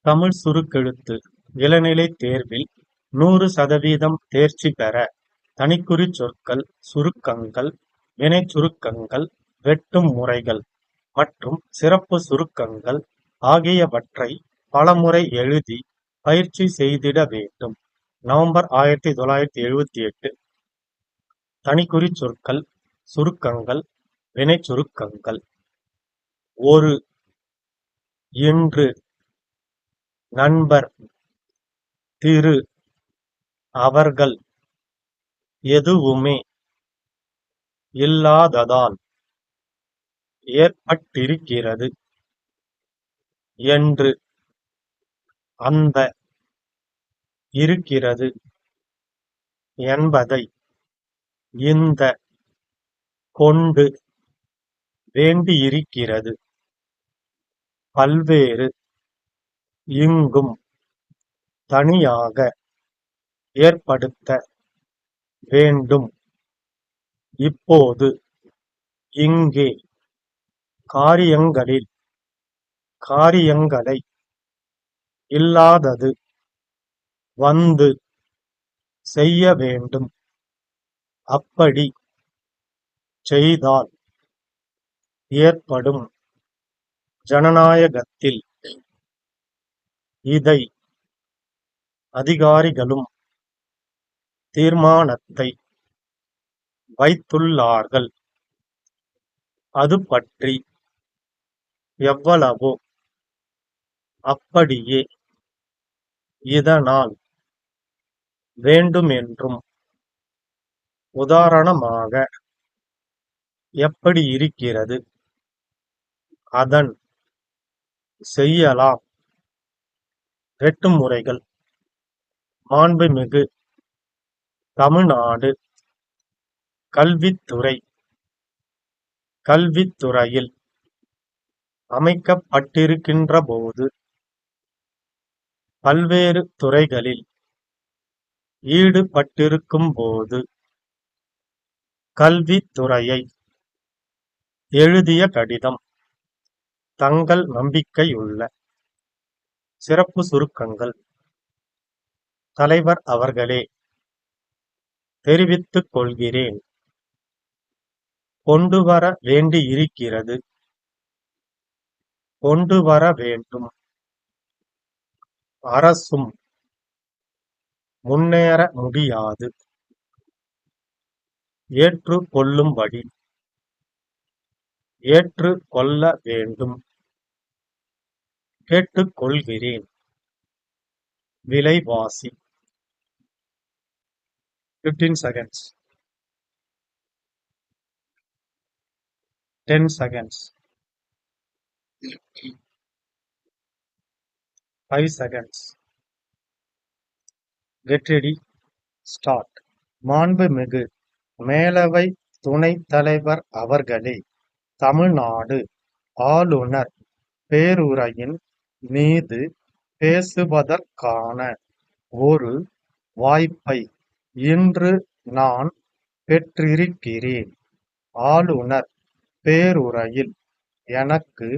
தமிழ் சுருக்கெழுத்து இளநிலைத் தேர்வில் 100% தேர்ச்சி பெற தனிக்குறிச் சொற்கள், சுருக்கங்கள், வினைச் சுருக்கங்கள், வெட்டும் முறைகள் மற்றும் சிறப்பு சுருக்கங்கள் ஆகியவற்றை பலமுறை எழுதி பயிற்சி செய்திட வேண்டும். நவம்பர் 1978. தனிக்குறிச் சொற்கள், சுருக்கங்கள், வினைச் சுருக்கங்கள். ஒரு, இன்று, நண்பர், திரு, அவர்கள், எதுவுமே, இல்லாததால், ஏற்பட்டிருக்கிறது, என்று, அந்த, இருக்கிறது, என்பதை, இந்த, கொண்டு, வேண்டியிருக்கிறது, பல்வேறு, இங்கும், தனியாக, ஏற்படுத்த, வேண்டும், இப்போது, இங்கே, காரியங்களில், காரியங்களை, இல்லாதது, வந்து, செய்ய வேண்டும், அப்படி, செய்தால், ஏற்படும், ஜனநாயகத்தில், இதை, அதிகாரிகளும், தீர்மானத்தை, வைத்துள்ளார்கள், அது பற்றி, எவ்வளவோ, அப்படியே, இதனால், வேண்டுமென்றும், உதாரணமாக, எப்படி இருக்கிறது, அதன், செய்யலாம். வெட்டும் முறைகள். மாண்புமிகு தமிழ்நாடு கல்வித்துறை கல்வித்துறையில் அமைக்கப்பட்டிருக்கின்றபோது பல்வேறு துறைகளில் ஈடுபட்டிருக்கும்போது கல்வித்துறையை எழுதிய கடிதம். தங்கள் நம்பிக்கையுள்ள சிறப்பு சுருக்கங்கள். தலைவர் அவர்களே, தெரிவித்துக் கொள்கிறேன். கொண்டுவர வேண்டியிருக்கிறது, கொண்டுவர வேண்டும். அரசும் முன்னேற முடியாது. ஏற்றுக்கொள்ளும்படி ஏற்றுக்கொள்ள வேண்டும். கேட்டுக்கொள்கிறேன். விலைவாசி. 15 seconds. 10 seconds. 5 seconds. Get ready. Start. மாண்புமிகு மேலவை துணைத் தலைவர் அவர்களே, தமிழ்நாடு ஆளுநர் பேருரையின் மீது பேசுவதற்கான ஒரு வாய்ப்பை இன்று நான் பெற்றிருக்கிறேன். ஆளுநர் பேருரையில் எனக்கு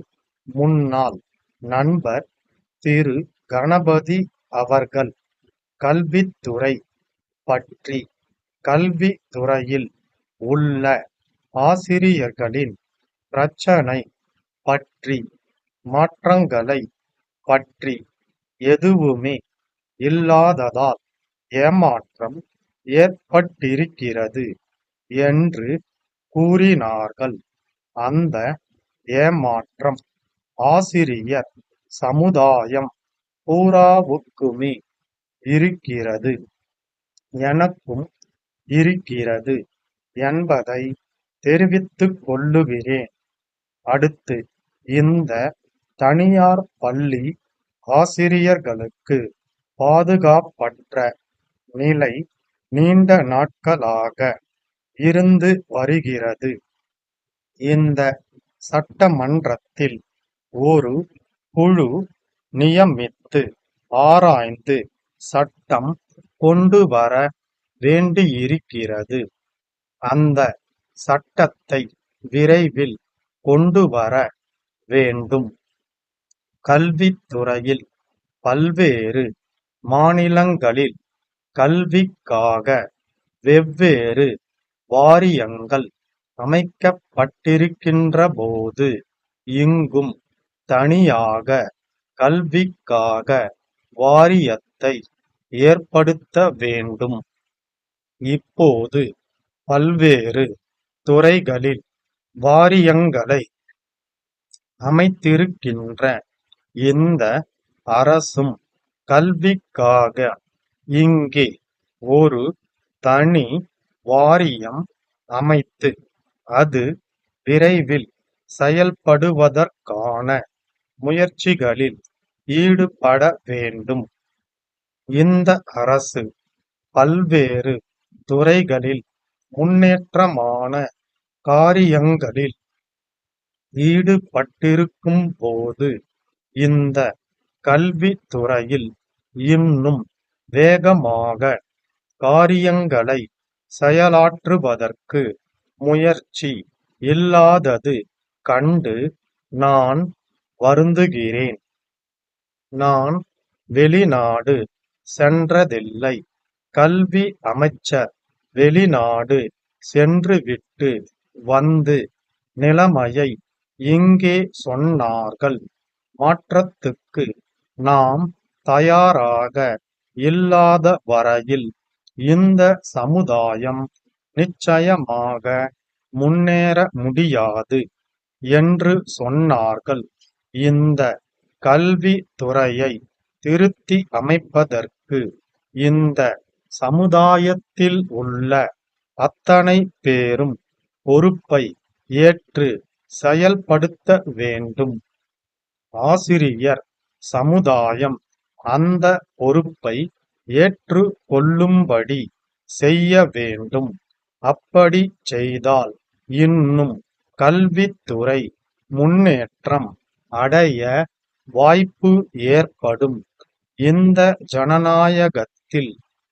முன்னாள் நண்பர் திரு கணபதி அவர்கள் கல்வித்துறை பற்றி, கல்வித்துறையில் உள்ள ஆசிரியர்களின் பிரச்சனை பற்றி, மாற்றங்களை பற்றி எதுவுமே இல்லாததால் ஏமாற்றம் ஏற்பட்டிருக்கிறது என்று கூறினார்கள். அந்த ஏமாற்றம் ஆசிரியர் சமுதாயம் பூராவுக்குமே இருக்கிறது, எனக்கும் இருக்கிறது என்பதை தெரிவித்துக் கொள்ளுகிறேன். அடுத்து, இந்த தனியார் பள்ளி ஆசிரியர்களுக்கு பாதுகாப்பற்ற நிலை நீண்ட நாட்களாக இருந்து வருகிறது. இந்த சட்டமன்றத்தில் ஒரு குழு நியமித்து ஆராய்ந்து சட்டம் கொண்டுவர வேண்டியிருக்கிறது. அந்த சட்டத்தை விரைவில் கொண்டுவர வேண்டும். கல்வித்துறையில் பல்வேறு மாநிலங்களில் கல்விக்காக வெவ்வேறு வாரியங்கள் அமைக்கப்பட்டிருக்கின்றபோது, இங்கும் தனியாக கல்விக்காக வாரியத்தை ஏற்படுத்த வேண்டும். இப்போது பல்வேறு துறைகளில் வாரியங்களை அமைத்திருக்கின்ற இந்த அரசும் கல்விக்காக இங்கே ஒரு தனி வாரியம் அமைத்து அது விரைவில் செயல்படுவதற்கான முயற்சிகளில் ஈடுபட வேண்டும். இந்த அரசு பல்வேறு துறைகளில் முன்னேற்றமான காரியங்களில் ஈடுபட்டிருக்கும் போது, இந்த கல்வித்துறையில் இன்னும் வேகமாக காரியங்களை செயலாற்றுவதற்கு முயற்சி இல்லாதது கண்டு நான் வருந்துகிறேன். நான் வெளிநாடு சென்றதில்லை. கல்வி அமைச்சர் வெளிநாடு சென்றுவிட்டு வந்து நிலைமையை இங்கே சொன்னார்கள். மாற்றத்துக்கு நாம் தயாராக இல்லாத வரையில் இந்த சமுதாயம் நிச்சயமாக முன்னேற முடியாது என்று சொன்னார்கள். இந்த கல்வி துறையை திருத்தி அமைப்பதற்கு இந்த சமுதாயத்தில் உள்ள அத்தனை பேரும் பொறுப்பை ஏற்று செயல்படுத்த வேண்டும். ஆசிரியர் சமுதாயம் அந்த பொறுப்பை ஏற்று கொள்ளும்படி செய்ய வேண்டும். அப்படி செய்தால் இன்னும் கல்வித்துறை முன்னேற்றம் அடைய வாய்ப்பு ஏற்படும். இந்த ஜனநாயகத்தில்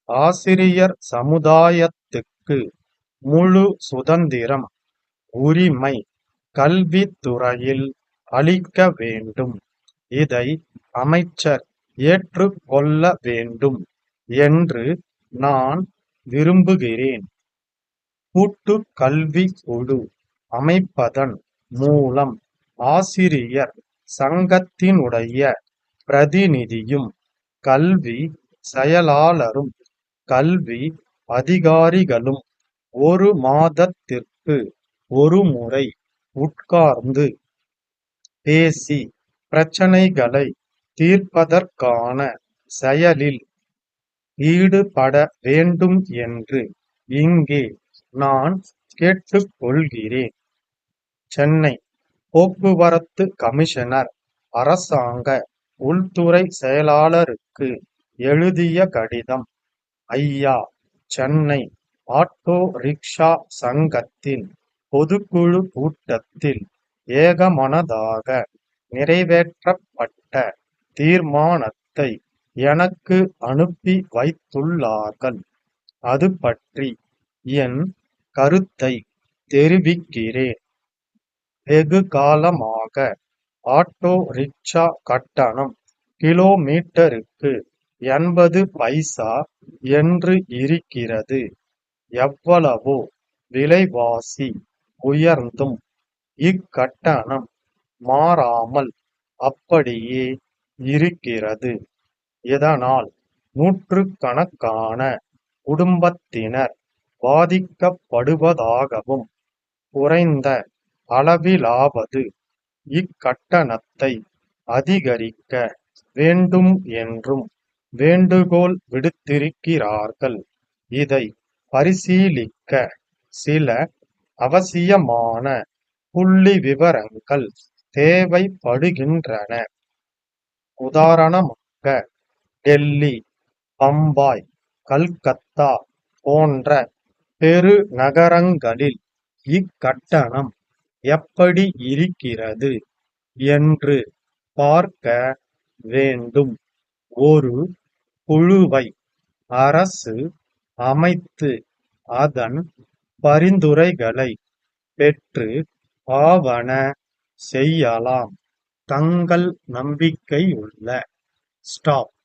ஆசிரியர் சமுதாயத்துக்கு முழு சுதந்திரம், உரிமை கல்வித்துறையில் அளிக்க வேண்டும். இதை அமைச்சர் ஏற்றுக்கொள்ள வேண்டும் என்று நான் விரும்புகிறேன். கூட்டுக் கல்விக் குழு அமைப்பதன் மூலம் ஆசிரியர் சங்கத்தினுடைய பிரதிநிதியும் கல்வி செயலாளரும் கல்வி அதிகாரிகளும் ஒரு மாதத்திற்கு ஒருமுறை உட்கார்ந்து பேசி பிரச்சனைகளை தீர்ப்பதற்கான செயலில் ஈடுபட வேண்டும் என்று இங்கே நான் கேட்டுக்கொள்கிறேன். சென்னை போக்குவரத்து கமிஷனர் அரசாங்க உள்துறை செயலாளருக்கு எழுதிய கடிதம். ஐயா, சென்னை ஆட்டோ ரிக்ஷா சங்கத்தின் பொதுக்குழு கூட்டத்தில் ஏகமனதாக நிறைவேற்றப்பட்ட தீர்மானத்தை எனக்கு அனுப்பி வைத்துள்ளார்கள். அது பற்றி என் கருத்தை தெரிவிக்கிறேன். வெகு காலமாக ஆட்டோ ரிக்ஷா கட்டணம் கிலோமீட்டருக்கு 80 பைசா என்று இருக்கிறது. எவ்வளவோ விலைவாசி உயர்ந்தும் இக்கட்டணம் மாறாமல் அப்படியே இருக்கிறது. இதனால் நூற்றுக்கணக்கான குடும்பத்தினர் பாதிக்கப்படுவதாகவும், குறைந்த அளவிலாவது இக்கட்டணத்தை அதிகரிக்க வேண்டும் என்றும் வேண்டுகோள் விடுத்திருக்கிறார்கள். இதை பரிசீலிக்க சில அவசியமான புள்ளிவிவரங்கள் தேவைப்படுகின்றன. உதாரணமாக, டெல்லி, பம்பாய், கல்கத்தா போன்ற பெருநகரங்களில் இக்கட்டணம் எப்படி இருக்கிறது என்று பார்க்க வேண்டும். ஒரு குழுவை அரசு அமைத்து அதன் பரிந்துரைகளை பெற்று ஆவன செய்யலாம். தங்கள் நம்பிக்கையுள்ள ஸ்டாப்.